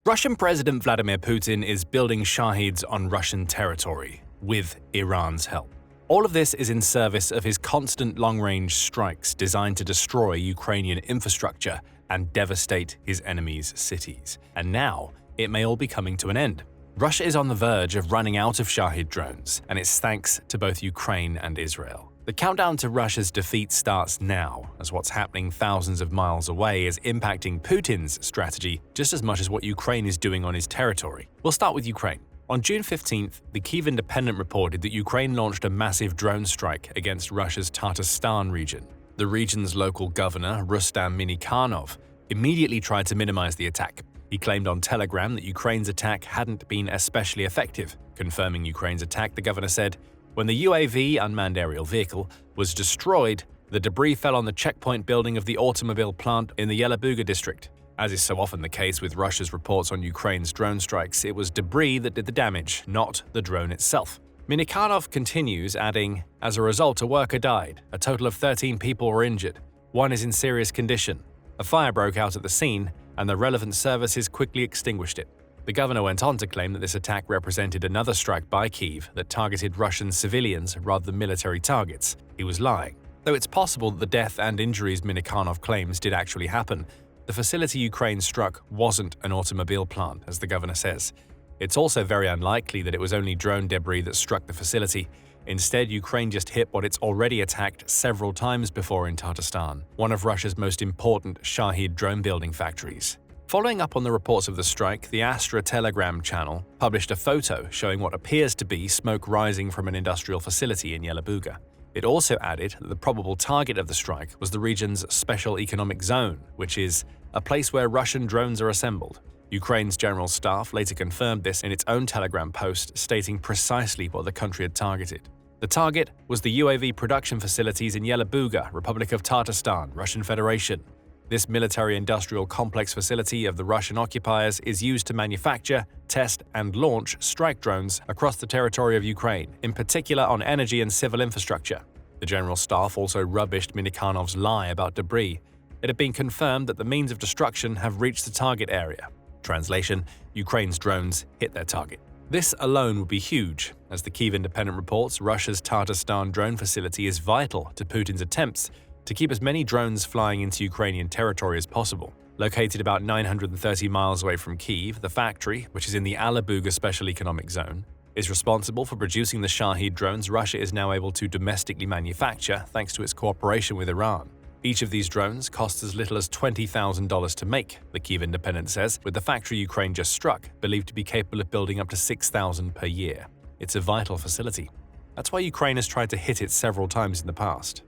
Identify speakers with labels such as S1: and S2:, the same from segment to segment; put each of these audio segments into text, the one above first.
S1: Russian President Vladimir Putin is building Shaheds on Russian territory, with Iran's help. All of this is in service of his constant long-range strikes designed to destroy Ukrainian infrastructure and devastate his enemies' cities. And now, it may all be coming to an end. Russia is on the verge of running out of Shahed drones, and it's thanks to both Ukraine and Israel. The countdown to Russia's defeat starts now, as what's happening thousands of miles away is impacting Putin's strategy just as much as what Ukraine is doing on his territory. We'll start with Ukraine. On June 15th, the Kyiv Independent reported that Ukraine launched a massive drone strike against Russia's Tatarstan region. The region's local governor, Rustam Minikhanov, immediately tried to minimize the attack. He claimed on Telegram that Ukraine's attack hadn't been especially effective. Confirming Ukraine's attack, the governor said, "When the UAV, unmanned aerial vehicle, was destroyed, the debris fell on the checkpoint building of the automobile plant in the Yelabuga district. As is so often the case with Russia's reports on Ukraine's drone strikes, it was debris that did the damage, not the drone itself." Minikhanov continues, adding, "As a result, a worker died. A total of 13 people were injured. One is in serious condition. A fire broke out at the scene, and the relevant services quickly extinguished it." The governor went on to claim that this attack represented another strike by Kyiv that targeted Russian civilians rather than military targets. He was lying. Though it's possible that the death and injuries Minikhanov claims did actually happen, the facility Ukraine struck wasn't an automobile plant, as the governor says. It's also very unlikely that it was only drone debris that struck the facility. Instead, Ukraine just hit what it's already attacked several times before in Tatarstan, one of Russia's most important Shahed drone building factories. Following up on the reports of the strike, the Astra Telegram channel published a photo showing what appears to be smoke rising from an industrial facility in Yelabuga. It also added that the probable target of the strike was the region's special economic zone, which is a place where Russian drones are assembled. Ukraine's general staff later confirmed this in its own Telegram post, stating precisely what the country had targeted. The target was the UAV production facilities in Yelabuga, Republic of Tatarstan, Russian Federation. This military-industrial complex facility of the Russian occupiers is used to manufacture, test, and launch strike drones across the territory of Ukraine, in particular on energy and civil infrastructure. The general staff also rubbished Minikhanov's lie about debris. It had been confirmed that the means of destruction have reached the target area. Translation: Ukraine's drones hit their target. This alone would be huge. As the Kyiv Independent reports, Russia's Tatarstan drone facility is vital to Putin's attempts to keep as many drones flying into Ukrainian territory as possible. Located about 930 miles away from Kyiv, the factory, which is in the Yelabuga Special Economic Zone, is responsible for producing the Shahed drones Russia is now able to domestically manufacture thanks to its cooperation with Iran. Each of these drones costs as little as $20,000 to make, the Kyiv Independent says, with the factory Ukraine just struck believed to be capable of building up to 6,000 per year. It's a vital facility. That's why Ukraine has tried to hit it several times in the past.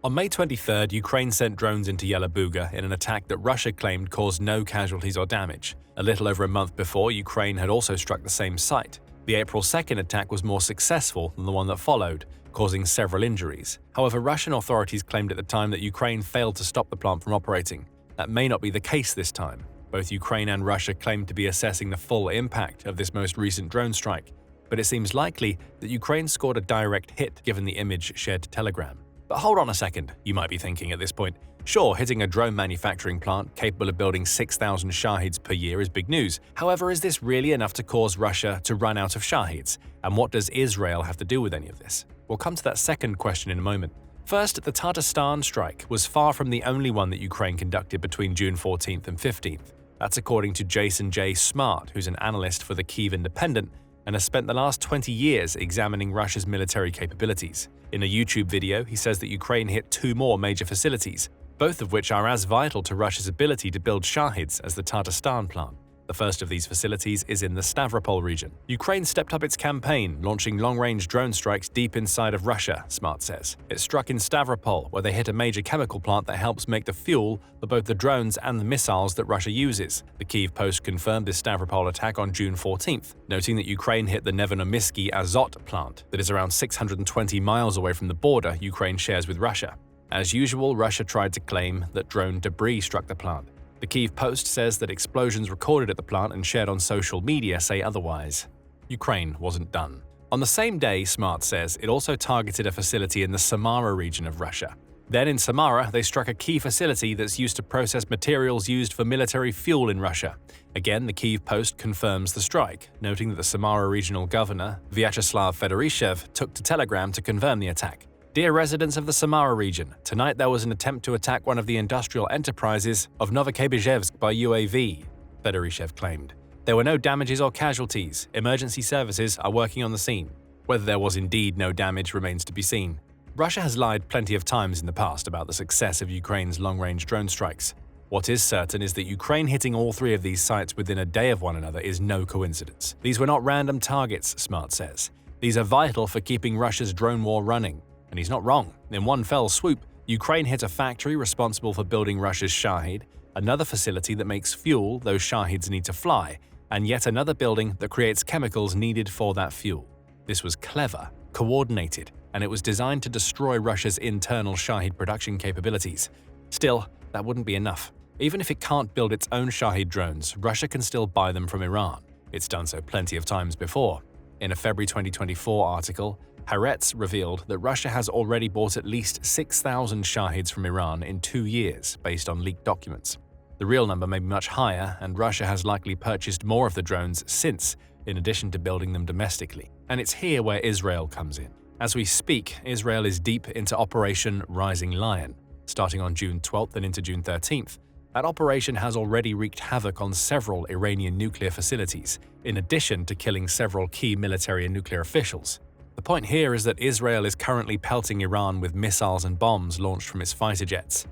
S1: On May 23rd, Ukraine sent drones into Yelabuga in an attack that Russia claimed caused no casualties or damage. A little over a month before, Ukraine had also struck the same site. The April 2nd attack was more successful than the one that followed, causing several injuries. However, Russian authorities claimed at the time that Ukraine failed to stop the plant from operating. That may not be the case this time. Both Ukraine and Russia claimed to be assessing the full impact of this most recent drone strike, but it seems likely that Ukraine scored a direct hit given the image shared to Telegram. But hold on a second, you might be thinking at this point. Sure, hitting a drone manufacturing plant capable of building 6,000 Shaheds per year is big news. However, is this really enough to cause Russia to run out of Shaheds? And what does Israel have to do with any of this? We'll come to that second question in a moment. First, the Tatarstan strike was far from the only one that Ukraine conducted between June 14th and 15th. That's according to Jason J. Smart, who's an analyst for the Kyiv Independent and has spent the last 20 years examining Russia's military capabilities. In a YouTube video, he says that Ukraine hit 2 more major facilities, both of which are as vital to Russia's ability to build Shaheds as the Tatarstan plant. The first of these facilities is in the Stavropol region. Ukraine stepped up its campaign, launching long-range drone strikes deep inside of Russia, Smart says. It struck in Stavropol, where they hit a major chemical plant that helps make the fuel for both the drones and the missiles that Russia uses. The Kyiv Post confirmed this Stavropol attack on June 14th, noting that Ukraine hit the Nevonomysky Azot plant that is around 620 miles away from the border Ukraine shares with Russia. As usual, Russia tried to claim that drone debris struck the plant. The Kyiv Post says that explosions recorded at the plant and shared on social media say otherwise. Ukraine wasn't done. On the same day, Smart says, it also targeted a facility in the Samara region of Russia. Then in Samara, they struck a key facility that's used to process materials used for military fuel in Russia. Again, the Kyiv Post confirms the strike, noting that the Samara regional governor, Vyacheslav Fedorishev, took to Telegram to confirm the attack. Dear residents of the Samara region, tonight there was an attempt to attack one of the industrial enterprises of Novokebezhevsk by UAV, Fedorishev claimed. There were no damages or casualties. Emergency services are working on the scene. Whether there was indeed no damage remains to be seen. Russia has lied plenty of times in the past about the success of Ukraine's long-range drone strikes. What is certain is that Ukraine hitting all three of these sites within a day of one another is no coincidence. These were not random targets, Smart says. These are vital for keeping Russia's drone war running. And he's not wrong. In one fell swoop, Ukraine hit a factory responsible for building Russia's Shahed, another facility that makes fuel those Shaheds need to fly, and yet another building that creates chemicals needed for that fuel. This was clever, coordinated, and it was designed to destroy Russia's internal Shahed production capabilities. Still, that wouldn't be enough. Even if it can't build its own Shahed drones, Russia can still buy them from Iran. It's done so plenty of times before. In a February 2024 article, Haaretz revealed that Russia has already bought at least 6,000 Shaheds from Iran in 2 years, based on leaked documents. The real number may be much higher, and Russia has likely purchased more of the drones since, in addition to building them domestically. And it's here where Israel comes in. As we speak, Israel is deep into Operation Rising Lion. Starting on June 12th and into June 13th, that operation has already wreaked havoc on several Iranian nuclear facilities, in addition to killing several key military and nuclear officials. The point here is that Israel is currently pelting Iran with missiles and bombs launched from its fighter jets.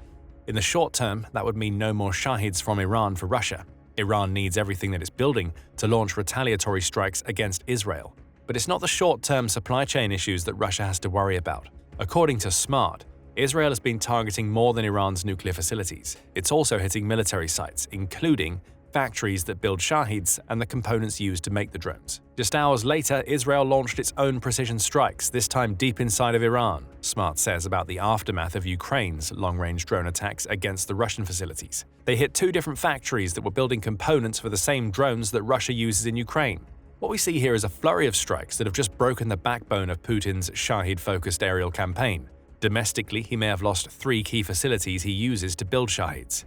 S1: In the short term, that would mean no more Shaheds from Iran for Russia. Iran needs everything that it's building to launch retaliatory strikes against Israel. But it's not the short-term supply chain issues that Russia has to worry about. According to Smart, Israel has been targeting more than Iran's nuclear facilities. It's also hitting military sites, including factories that build Shaheds and the components used to make the drones. Just hours later, Israel launched its own precision strikes, this time deep inside of Iran, Smart says about the aftermath of Ukraine's long-range drone attacks against the Russian facilities. They hit 2 different factories that were building components for the same drones that Russia uses in Ukraine. What we see here is a flurry of strikes that have just broken the backbone of Putin's Shahed-focused aerial campaign. Domestically, he may have lost 3 key facilities he uses to build Shaheds.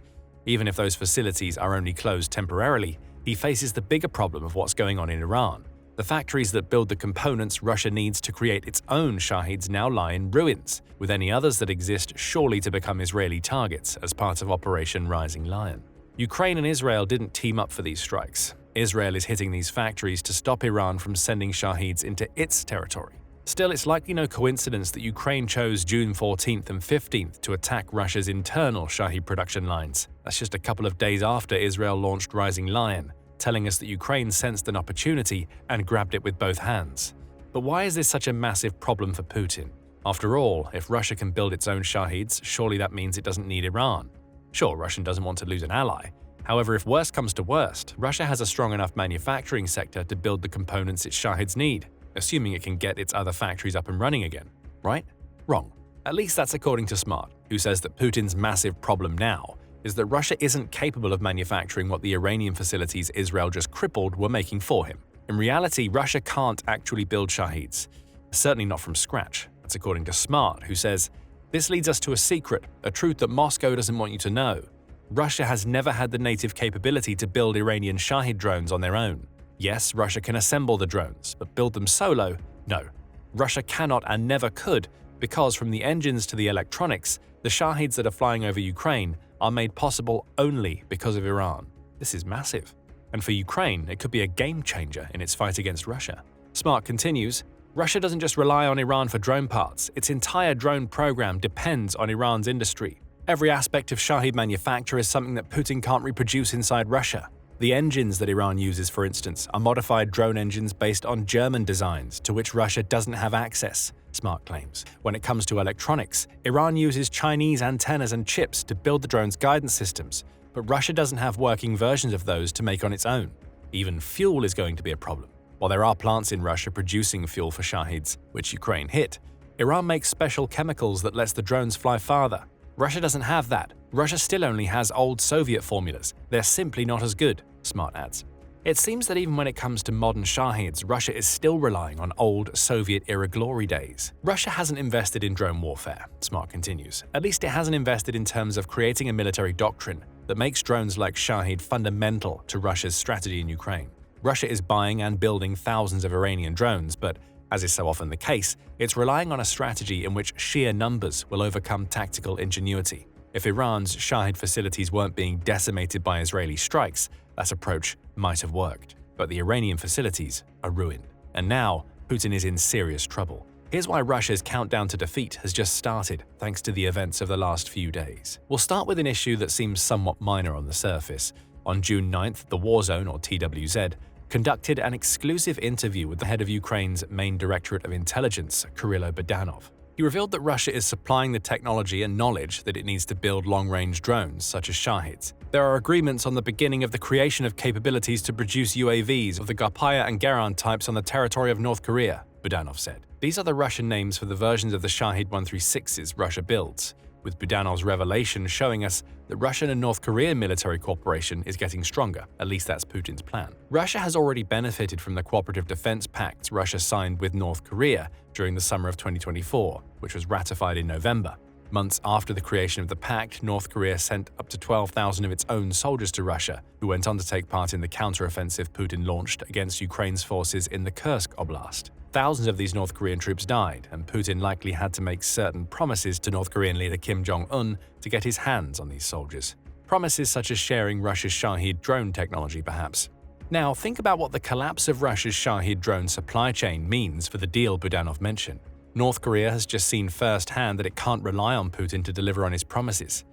S1: Even if those facilities are only closed temporarily, he faces the bigger problem of what's going on in Iran. The factories that build the components Russia needs to create its own Shaheds now lie in ruins, with any others that exist surely to become Israeli targets as part of Operation Rising Lion. Ukraine and Israel didn't team up for these strikes. Israel is hitting these factories to stop Iran from sending Shaheds into its territory. Still, it's likely no coincidence that Ukraine chose June 14th and 15th to attack Russia's internal Shahed production lines. That's just a couple of days after Israel launched Rising Lion, telling us that Ukraine sensed an opportunity and grabbed it with both hands. But why is this such a massive problem for Putin? After all, if Russia can build its own Shaheds, surely that means it doesn't need Iran. Sure, Russia doesn't want to lose an ally. However, if worst comes to worst, Russia has a strong enough manufacturing sector to build the components its Shaheds need, assuming it can get its other factories up and running again. Right? Wrong. At least that's according to Smart, who says that Putin's massive problem now is that Russia isn't capable of manufacturing what the Iranian facilities Israel just crippled were making for him. In reality, Russia can't actually build Shaheds. Certainly not from scratch. That's according to Smart, who says, "This leads us to a secret, a truth that Moscow doesn't want you to know. Russia has never had the native capability to build Iranian Shahed drones on their own. Yes, Russia can assemble the drones, but build them solo? No. Russia cannot and never could, because from the engines to the electronics, the Shaheds that are flying over Ukraine are made possible only because of Iran. This is massive. And for Ukraine, it could be a game changer in its fight against Russia." Smart continues, "Russia doesn't just rely on Iran for drone parts, its entire drone program depends on Iran's industry. Every aspect of Shahed manufacture is something that Putin can't reproduce inside Russia. The engines that Iran uses, for instance, are modified drone engines based on German designs to which Russia doesn't have access," Smart claims. When it comes to electronics, Iran uses Chinese antennas and chips to build the drone's guidance systems, but Russia doesn't have working versions of those to make on its own. Even fuel is going to be a problem. While there are plants in Russia producing fuel for Shaheds, which Ukraine hit, Iran makes special chemicals that lets the drones fly farther. Russia doesn't have that. Russia still only has old Soviet formulas. They're simply not as good," Smart adds. It seems that even when it comes to modern Shahids, Russia is still relying on old Soviet-era glory days. Russia hasn't invested in drone warfare, Smart continues. At least it hasn't invested in terms of creating a military doctrine that makes drones like Shahed fundamental to Russia's strategy in Ukraine. Russia is buying and building thousands of Iranian drones, but as is so often the case, it's relying on a strategy in which sheer numbers will overcome tactical ingenuity. If Iran's Shahed facilities weren't being decimated by Israeli strikes, that approach might have worked. But the Iranian facilities are ruined. And now, Putin is in serious trouble. Here's why Russia's countdown to defeat has just started, thanks to the events of the last few days. We'll start with an issue that seems somewhat minor on the surface. On June 9th, the War Zone, or TWZ, conducted an exclusive interview with the head of Ukraine's main Directorate of Intelligence, Kirilo Budanov. He revealed that Russia is supplying the technology and knowledge that it needs to build long-range drones, such as Shahed. There are agreements on the beginning of the creation of capabilities to produce UAVs of the Garpaya and Geran types on the territory of North Korea, Budanov said. These are the Russian names for the versions of the Shahed 136s Russia builds, with Budanov's revelation showing us that Russian and North Korean military cooperation is getting stronger, at least that's Putin's plan. Russia has already benefited from the cooperative defense pacts Russia signed with North Korea during the summer of 2024, which was ratified in November. Months after the creation of the pact, North Korea sent up to 12,000 of its own soldiers to Russia, who went on to take part in the counteroffensive Putin launched against Ukraine's forces in the Kursk Oblast. Thousands of these North Korean troops died, and Putin likely had to make certain promises to North Korean leader Kim Jong-un to get his hands on these soldiers. Promises such as sharing Russia's Shahed drone technology, perhaps. Now, think about what the collapse of Russia's Shahed drone supply chain means for the deal Budanov mentioned. North Korea has just seen firsthand that it can't rely on Putin to deliver on his promises.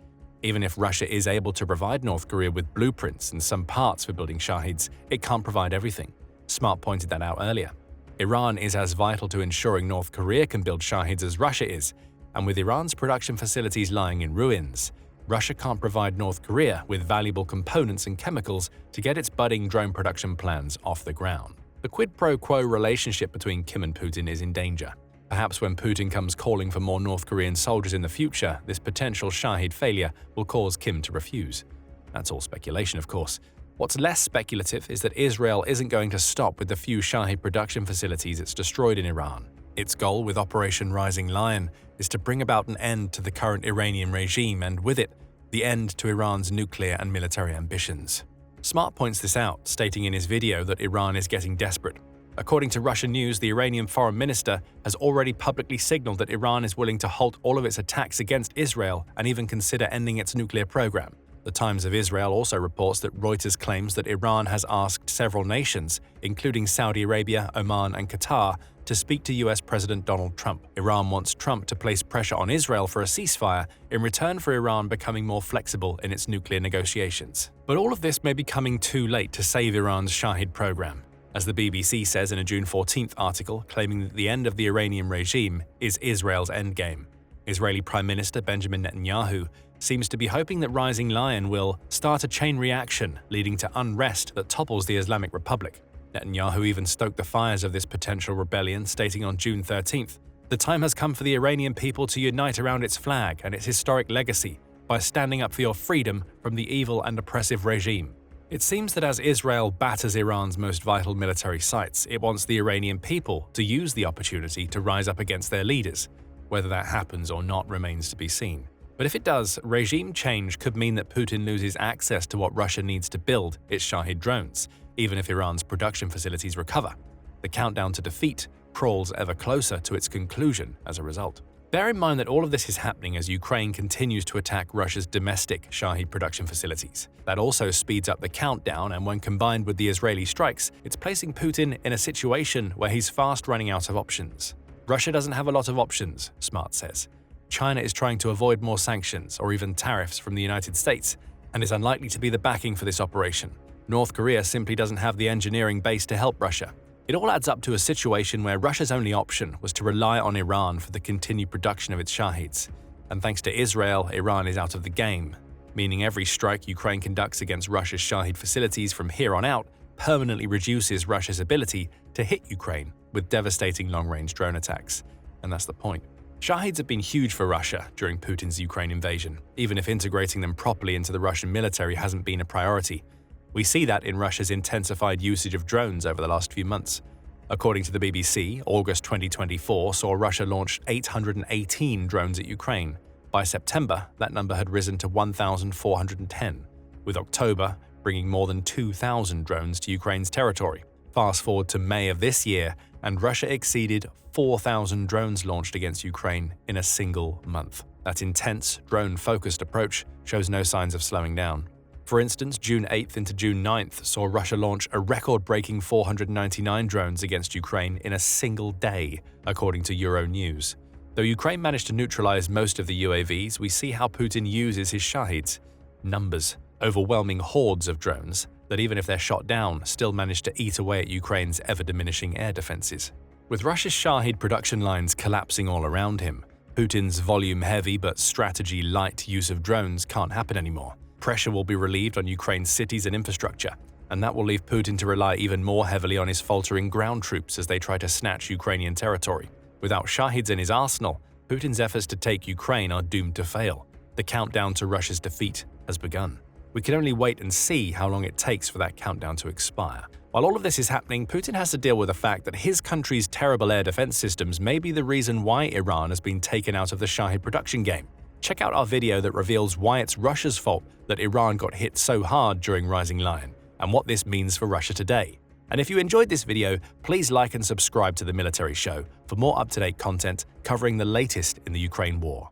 S1: Even if Russia is able to provide North Korea with blueprints and some parts for building Shaheds, it can't provide everything. Smart pointed that out earlier. Iran is as vital to ensuring North Korea can build Shaheds as Russia is, and with Iran's production facilities lying in ruins, Russia can't provide North Korea with valuable components and chemicals to get its budding drone production plans off the ground. The quid pro quo relationship between Kim and Putin is in danger. Perhaps when Putin comes calling for more North Korean soldiers in the future, this potential Shahed failure will cause Kim to refuse. That's all speculation, of course. What's less speculative is that Israel isn't going to stop with the few Shahed production facilities it's destroyed in Iran. Its goal with Operation Rising Lion is to bring about an end to the current Iranian regime and, with it, the end to Iran's nuclear and military ambitions. Smart points this out, stating in his video that Iran is getting desperate. According to Russian news, the Iranian foreign minister has already publicly signaled that Iran is willing to halt all of its attacks against Israel and even consider ending its nuclear program. The Times of Israel also reports that Reuters claims that Iran has asked several nations, including Saudi Arabia, Oman, and Qatar, to speak to US President Donald Trump. Iran wants Trump to place pressure on Israel for a ceasefire in return for Iran becoming more flexible in its nuclear negotiations. But all of this may be coming too late to save Iran's Shahed program. As the BBC says in a June 14th article claiming that the end of the Iranian regime is Israel's endgame. Israeli Prime Minister Benjamin Netanyahu seems to be hoping that Rising Lion will start a chain reaction leading to unrest that topples the Islamic Republic. Netanyahu even stoked the fires of this potential rebellion, stating on June 13th, "The time has come for the Iranian people to unite around its flag and its historic legacy by standing up for your freedom from the evil and oppressive regime." It seems that as Israel batters Iran's most vital military sites, it wants the Iranian people to use the opportunity to rise up against their leaders. Whether that happens or not remains to be seen. But if it does, regime change could mean that Putin loses access to what Russia needs to build its Shahed drones, even if Iran's production facilities recover. The countdown to defeat crawls ever closer to its conclusion as a result. Bear in mind that all of this is happening as Ukraine continues to attack Russia's domestic Shahed production facilities. That also speeds up the countdown, and when combined with the Israeli strikes, it's placing Putin in a situation where he's fast running out of options. Russia doesn't have a lot of options, Smart says. China is trying to avoid more sanctions or even tariffs from the United States, and is unlikely to be the backing for this operation. North Korea simply doesn't have the engineering base to help Russia. It all adds up to a situation where Russia's only option was to rely on Iran for the continued production of its Shaheds. And thanks to Israel, Iran is out of the game, meaning every strike Ukraine conducts against Russia's Shahed facilities from here on out permanently reduces Russia's ability to hit Ukraine with devastating long-range drone attacks. And that's the point. Shaheds have been huge for Russia during Putin's Ukraine invasion, even if integrating them properly into the Russian military hasn't been a priority. We see that in Russia's intensified usage of drones over the last few months. According to the BBC, August 2024 saw Russia launch 818 drones at Ukraine. By September, that number had risen to 1,410, with October bringing more than 2,000 drones to Ukraine's territory. Fast forward to May of this year, and Russia exceeded 4,000 drones launched against Ukraine in a single month. That intense, drone-focused approach shows no signs of slowing down. For instance, June 8th into June 9th saw Russia launch a record-breaking 499 drones against Ukraine in a single day, according to Euronews. Though Ukraine managed to neutralize most of the UAVs, we see how Putin uses his Shaheds. Numbers, overwhelming hordes of drones that, even if they're shot down, still manage to eat away at Ukraine's ever-diminishing air defenses. With Russia's Shahed production lines collapsing all around him, Putin's volume-heavy but strategy-light use of drones can't happen anymore. Pressure will be relieved on Ukraine's cities and infrastructure, and that will leave Putin to rely even more heavily on his faltering ground troops as they try to snatch Ukrainian territory. Without Shaheds in his arsenal, Putin's efforts to take Ukraine are doomed to fail. The countdown to Russia's defeat has begun. We can only wait and see how long it takes for that countdown to expire. While all of this is happening, Putin has to deal with the fact that his country's terrible air defense systems may be the reason why Iran has been taken out of the Shahed production game. Check out our video that reveals why it's Russia's fault that Iran got hit so hard during Rising Lion, and what this means for Russia today. And if you enjoyed this video, please like and subscribe to The Military Show for more up-to-date content covering the latest in the Ukraine war.